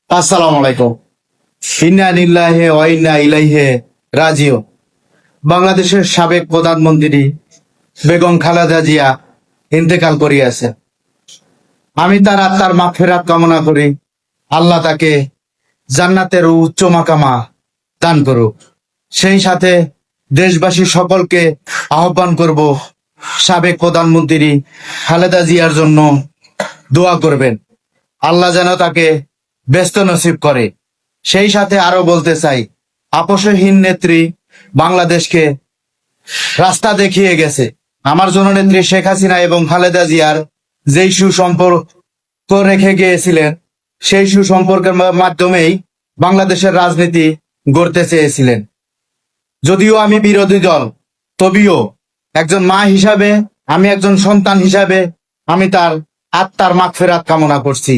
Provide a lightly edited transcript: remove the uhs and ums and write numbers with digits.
আসসালামু আলাইকুম। ইন্না লিল্লাহি ওয়া ইন্না ইলাইহি রাজিউন। বাংলাদেশের সাবেক প্রধানমন্ত্রী বেগম খালেদা জিয়া ইন্তেকাল করিয়াছেন। আমি তার আত্মার মাগফিরাত কামনা করি। আল্লাহ তাকে জান্নাতের উচ্চ মাকামা দান করুক। সেই সাথে দেশবাসী সকলকে আহ্বান করব, সাবেক প্রধানমন্ত্রী খালেদা জিয়ার জন্য দোয়া করবেন। আল্লাহ যেন তাকে ব্যস্ত নসিব করে। সেই সাথে আরো বলতে চাই, আপসহীন নেত্রী বাংলাদেশকে রাস্তা দেখিয়ে গেছে। আমার জননেত্রী শেখ হাসিনা এবং খালেদা জিয়ার যেই সুসম্পর্ক রেখে গিয়েছিলেন, সেই সুসম্পর্কের মাধ্যমেই বাংলাদেশের রাজনীতি গড়তে চেয়েছিলেন। যদিও আমি বিরোধী দল, তবেও একজন মা হিসাবে, আমি একজন সন্তান হিসাবে আমি তার আত্মার মাগফিরাত কামনা করছি।